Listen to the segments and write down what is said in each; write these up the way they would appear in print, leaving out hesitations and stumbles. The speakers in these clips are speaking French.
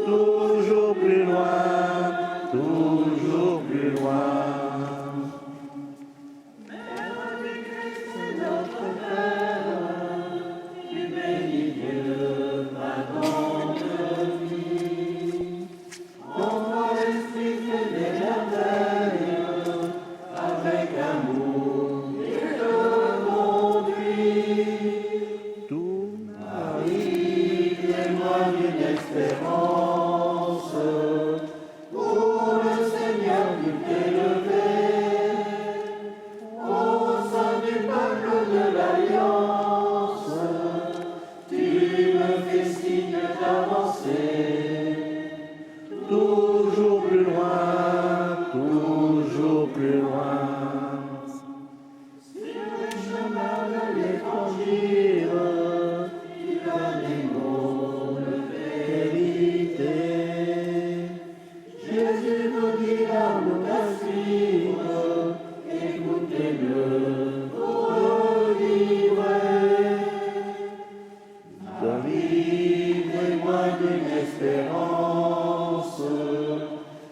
Toujours plus loin, toujours plus loin. Toujours plus loin, toujours plus loin. Sur le chemin de l'évangile, tu donnes les mots de vérité. Jésus nous dit à nous la suivre, écoutez-le pour vivre. Délivrez-moi d'une espérance.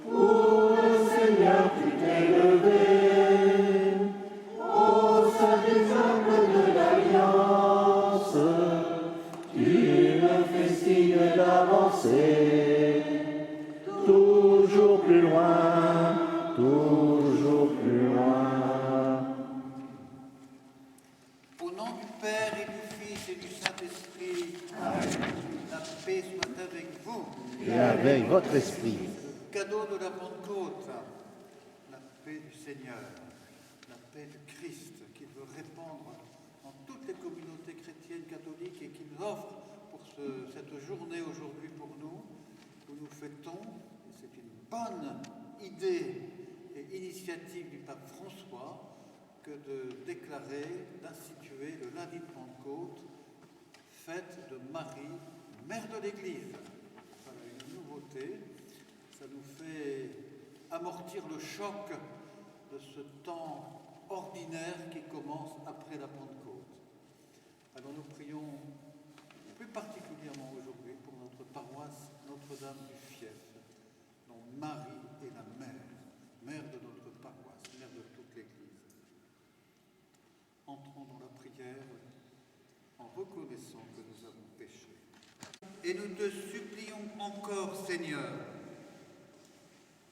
Pour le Seigneur, tu t'es levé. Au sein des arbres de l'Alliance, tu me fais signe d'avancer. Toujours plus loin, toujours plus loin. Au nom du Père et du Fils et du Saint-Esprit, la paix soit avec vous. Et avec votre esprit. Cadeau de la Pentecôte, la paix du Seigneur, la paix du Christ qu'il veut répandre dans toutes les communautés chrétiennes catholiques et qu'il offre pour cette journée aujourd'hui pour nous, où nous fêtons, et c'est une bonne idée et initiative du pape François, que de déclarer, d'instituer le lundi de Pentecôte, fête de Marie, mère de l'Église. Voilà une nouveauté. Ça nous fait amortir le choc de ce temps ordinaire qui commence après la Pentecôte. Alors nous prions plus particulièrement aujourd'hui pour notre paroisse Notre-Dame du Fief, dont Marie est la mère, mère de notre paroisse, mère de toute l'Église. Entrons dans la prière en reconnaissant que nous avons péché. Et nous te supplions encore, Seigneur,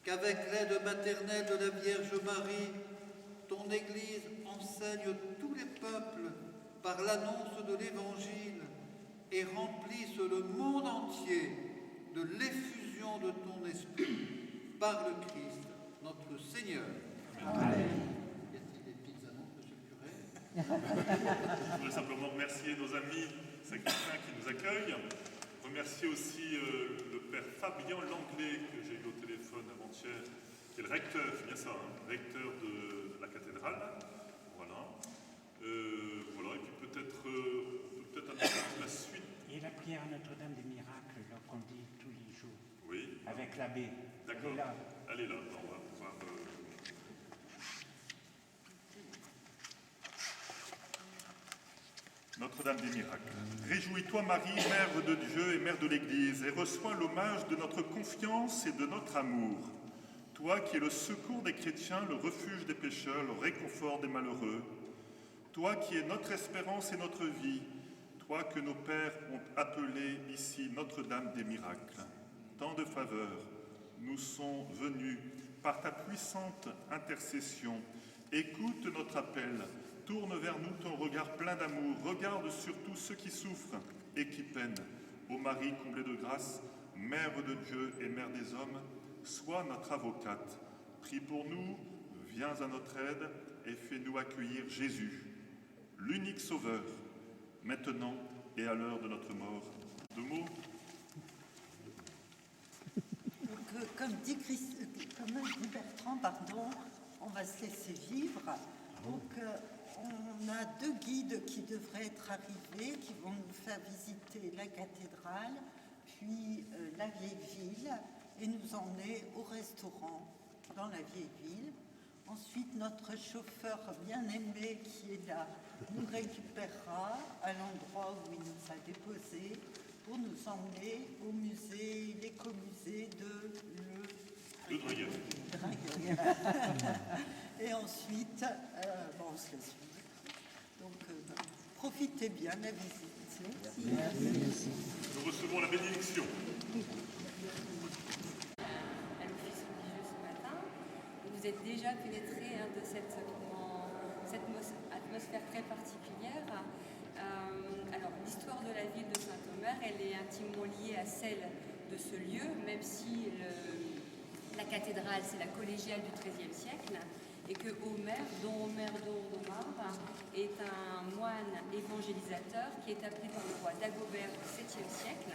qu'avec l'aide maternelle de la Vierge Marie, ton Église enseigne tous les peuples par l'annonce de l'Évangile et remplisse le monde entier de l'effusion de ton Esprit par le Christ, notre Seigneur. Amen. Y a-t-il des petites annonces, monsieur le curé? Je voudrais simplement remercier nos amis sacristains qui nous accueillent. Remercier aussi le père Fabien Langlais, que j'ai eu au téléphone avant-hier, qui est le recteur, c'est bien ça, hein, recteur de la cathédrale. Voilà. Voilà, et puis peut-être attendre la suite. Et la prière à Notre-Dame des Miracles, là, qu'on dit tous les jours. Oui. Avec l'abbé. D'accord. Elle est là. On va pouvoir. Notre-Dame des Miracles. Réjouis-toi, Marie, Mère de Dieu et Mère de l'Église, et reçois l'hommage de notre confiance et de notre amour. Toi qui es le secours des chrétiens, le refuge des pécheurs, le réconfort des malheureux. Toi qui es notre espérance et notre vie. Toi que nos pères ont appelé ici Notre-Dame des Miracles. Tant de faveurs nous sont venues par ta puissante intercession. Écoute notre appel. Tourne vers nous ton regard plein d'amour. Regarde surtout ceux qui souffrent et qui peinent. Ô Marie comblée de grâce, Mère de Dieu et Mère des hommes, sois notre avocate. Prie pour nous, viens à notre aide et fais-nous accueillir Jésus, l'unique Sauveur, maintenant et à l'heure de notre mort. Deux mots. Comme dit Bertrand, on va se laisser vivre. Donc, on a deux guides qui devraient être arrivés, qui vont nous faire visiter la cathédrale, puis la vieille ville, et nous emmener au restaurant dans la vieille ville. Ensuite, notre chauffeur bien-aimé qui est là nous récupérera à l'endroit où il nous a déposés pour nous emmener au musée, l'écomusée de De Dragueur. Dragueuil. Et ensuite, on se laisse suivre. Donc, profitez bien de la visite. Merci. Nous recevons la bénédiction. À l'office religieux ce matin. Vous êtes déjà pénétré de cette atmosphère très particulière. Alors, l'histoire de la ville de Saint-Omer, elle est intimement liée à celle de ce lieu, même si la cathédrale, c'est la collégiale du XIIIe siècle, et que Omer, Don Omer d'Omar, est un moine évangélisateur qui est appelé par le roi Dagobert au 7e siècle,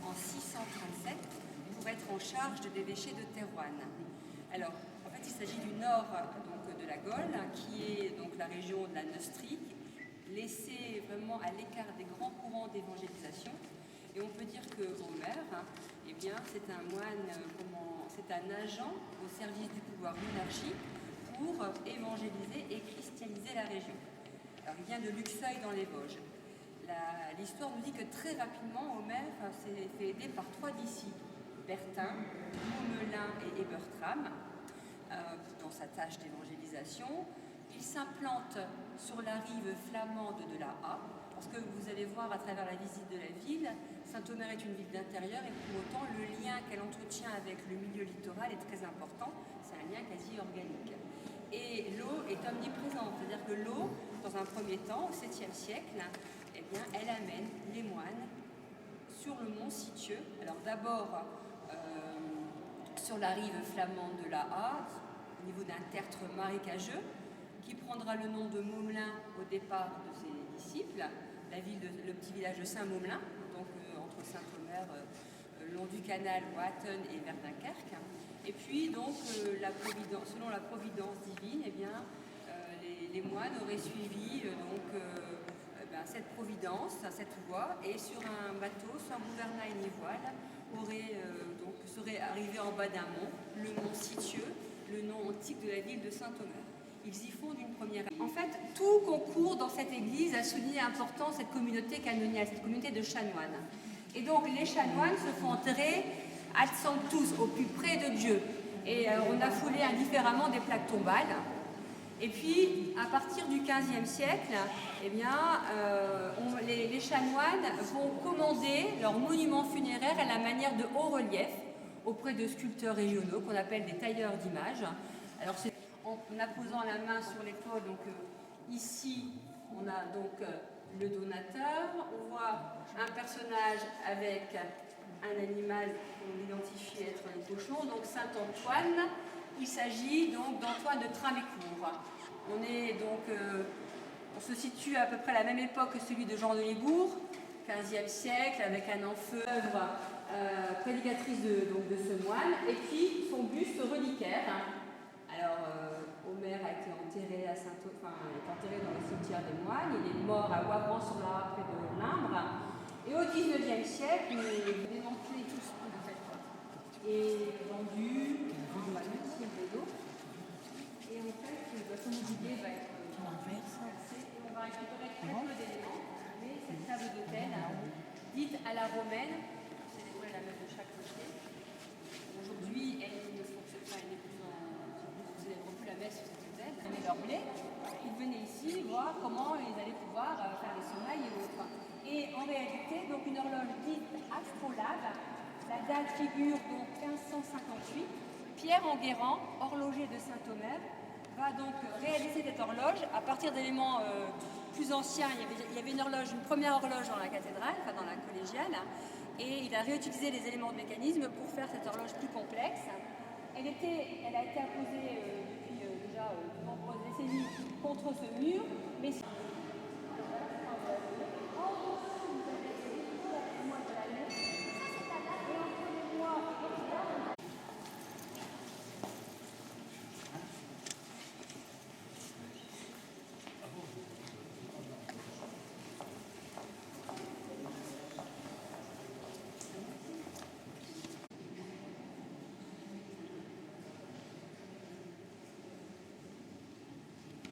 en 637, pour être en charge de l'évêché de Thérouanne. Alors, en fait, il s'agit du nord donc, de la Gaule, qui est donc la région de la Neustrie, laissée vraiment à l'écart des grands courants d'évangélisation. Et on peut dire que Omer, eh bien, c'est un moine, c'est un agent au service du pouvoir monarchique pour évangéliser et christianiser la région. Alors, il vient de Luxeuil dans les Vosges. L'histoire nous dit que très rapidement, Omer s'est fait aider par 3 disciples, Bertin, Momelin et Ebertram, dans sa tâche d'évangélisation. Il s'implante sur la rive flamande de la A, parce que vous allez voir à travers la visite de la ville, Saint-Omer est une ville d'intérieur et pour autant le lien qu'elle entretient avec le milieu littoral est très important, c'est un lien quasi organique. Et l'eau est omniprésente, c'est-à-dire que l'eau, dans un premier temps, au 7e siècle, eh bien, elle amène les moines sur le mont Sitieux. Alors d'abord sur la rive flamande de la A, au niveau d'un tertre marécageux, qui prendra le nom de Momelin au départ de ses disciples, le petit village de Saint-Momelin, donc entre Saint-Omer, le long du canal Watten et vers Dunkerque. Et puis donc, selon la providence divine, eh bien, les moines auraient suivi cette providence, cette voie, et sur un bateau, sans gouvernail ni voile, serait arrivé en bas d'un mont, le mont Sitieux, le nom antique de la ville de Saint-Omer. Ils y fondent une première. En fait, tout concourt dans cette église à souligner l'importance de cette communauté canoniale, cette communauté de chanoines. Et donc, les chanoines se font enterrer ad sanctus, au plus près de Dieu. Et on a foulé indifféremment des plaques tombales. Et puis, à partir du XVe siècle, eh bien, les chanoines vont commander leurs monuments funéraires à la manière de hauts reliefs auprès de sculpteurs régionaux qu'on appelle des tailleurs d'images. Alors, c'est en apposant la main sur l'épaule, donc ici, on a donc le donateur. On voit un personnage avec un animal qu'on identifie être le cochon, donc Saint-Antoine. Il s'agit donc d'Antoine de Tramécourt. On se situe à peu près à la même époque que celui de Jean de Libourg, 15e siècle, avec un œuvre prédicatrice de ce moine, et puis son buste reliquaire. Alors, Omer a été enterré est enterré dans le cimetière des moines. Il est mort à Wavran-sur-la près de Limbre. Et au 19e siècle, il est démantelé tout ce en fait, et vendu en magnifique vélo. Et en fait, son mobilier va être renversé et on va récupérer très peu d'éléments. Mais cette table d'autel, dite à la romaine, célébrer la messe de chaque côté. Aujourd'hui, elle ne fonctionne pas, elle n'est plus on ne célèbre plus la messe sur cette autel. Ils avaient leur blé, ils venaient ici voir comment ils allaient pouvoir faire les semailles et autres. Et en réalité, donc une horloge dite astrolabe, la date figure donc 1558. Pierre Enguerrand, horloger de Saint-Omer, va donc réaliser cette horloge à partir d'éléments plus anciens. Il y avait une première horloge dans la cathédrale, enfin dans la collégiale, et il a réutilisé les éléments de mécanisme pour faire cette horloge plus complexe. Elle a été apposée depuis déjà de nombreuses décennies contre ce mur, mais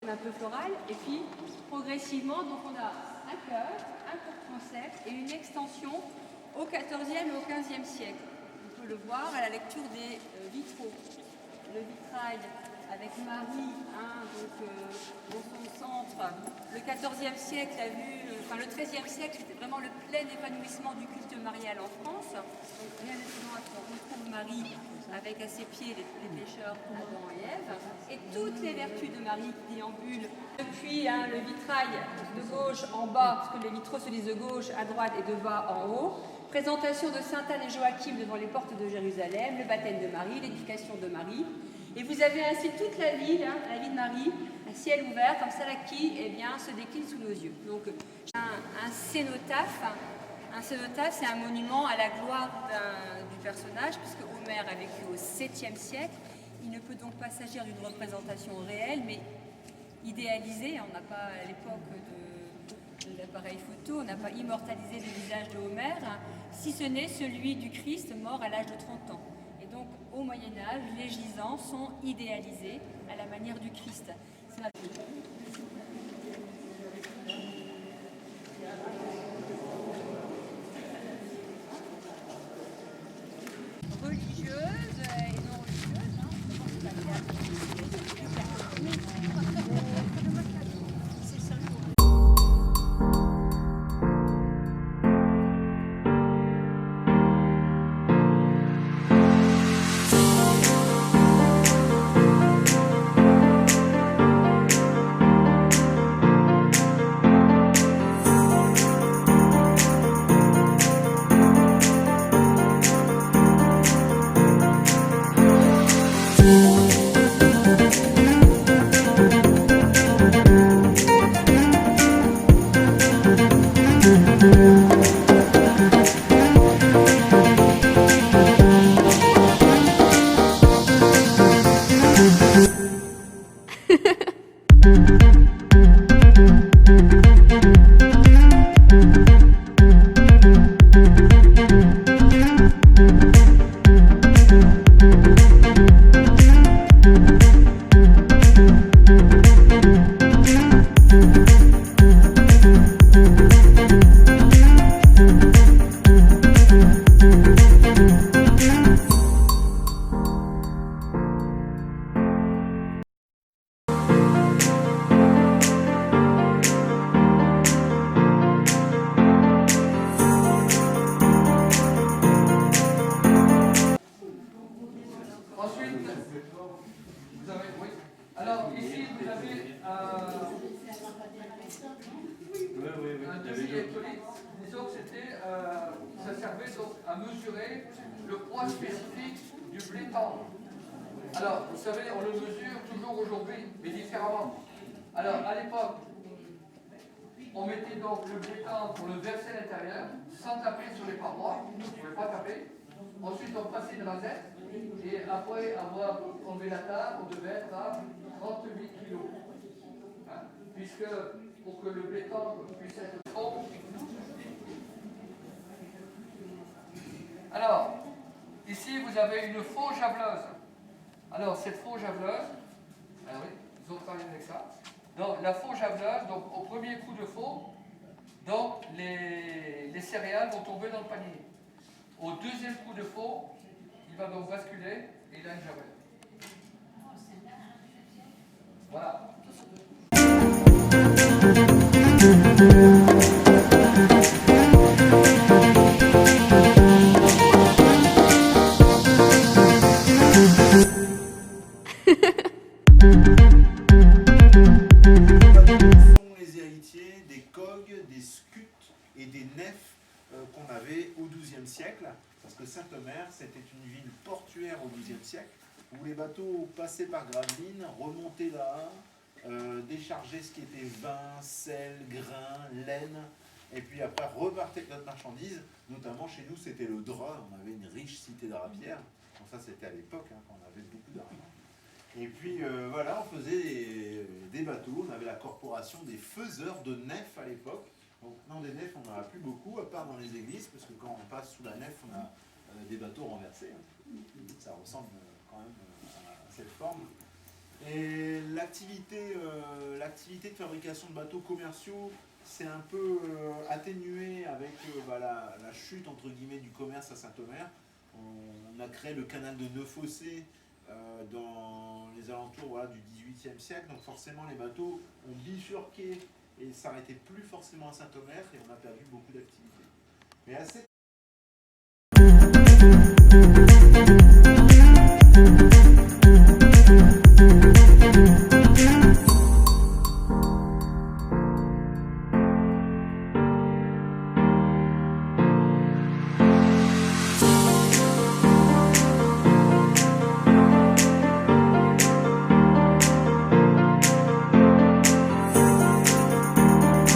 un peu floral, et puis progressivement, donc on a un cœur, un court transept et une extension au XIVe et au XVe siècle. On peut le voir à la lecture des vitraux. Le vitrail avec Marie, dans son centre. Le XIVe siècle a vu, le XIIIe siècle, c'était vraiment le plein épanouissement du culte marial en France. Donc rien d'étonnant à ce qu'on retrouve Marie avec à ses pieds les pécheurs Adam et Ève, et toutes les vertus de Marie qui déambulent depuis le vitrail de gauche en bas, parce que les vitraux se disent de gauche à droite et de bas en haut. Présentation de Sainte Anne et Joachim devant les portes de Jérusalem, le baptême de Marie, l'éducation de Marie. Et vous avez ainsi toute la vie de Marie, un ciel ouvert, comme ça là, qui se décline sous nos yeux. Donc un cénotaphe. Un cénotaphe, c'est un monument à la gloire du personnage, puisque Homère a vécu au 7e siècle. Il ne peut donc pas s'agir d'une représentation réelle, mais idéalisée. On n'a pas, à l'époque de l'appareil photo, on n'a pas immortalisé le visage de Homère, si ce n'est celui du Christ mort à l'âge de 30 ans. Et donc, au Moyen-Âge, les gisants sont idéalisés à la manière du Christ. Religieuse et non religieuse. C'est ça. Ça servait donc à mesurer le poids spécifique du blé tendre. Alors, vous savez, on le mesure toujours aujourd'hui, mais différemment. Alors, à l'époque, on mettait donc le blé tendre pour le verser à l'intérieur, sans taper sur les parois, on ne pouvait pas taper. Ensuite, on passait une rasette, et après avoir enlevé la table, on devait être à 38 kg. Hein, puisque, pour que le blé tendre puisse être tendre. Alors, ici, vous avez une faux javeleuse. Alors, cette faux javeleuse, oui, ils ont travaillé avec ça. Donc, la faux javeleuse, donc au premier coup de faux, donc les céréales vont tomber dans le panier. Au deuxième coup de faux, il va donc basculer et il a une javelle. Voilà. Les héritiers des cogs, des scuts et des nefs qu'on avait au XIIe siècle, parce que Saint-Omer, c'était une ville portuaire au XIIe siècle, où les bateaux passaient par Gravelines, remontaient là, déchargeaient ce qui était vin, sel, grain, laine, et puis après repartaient avec notre marchandise. Notamment chez nous, c'était le drap, on avait une riche cité drapière. Bon, ça c'était à l'époque, hein, quand on avait beaucoup d'argent. Et puis voilà, on faisait des bateaux, on avait la corporation des faiseurs de nefs à l'époque. Donc non, des nefs, on n'en a plus beaucoup, à part dans les églises, parce que quand on passe sous la nef, on a des bateaux renversés. Hein. Ça ressemble quand même à cette forme. Et l'activité de fabrication de bateaux commerciaux, c'est un peu atténué avec la chute entre guillemets du commerce à Saint-Omer. On a créé le canal de Neuf-Fossés dans les alentours du XVIIIe siècle, donc forcément les bateaux ont bifurqué et s'arrêtaient plus forcément à Saint-Omer et on a perdu beaucoup d'activités. Mais à cette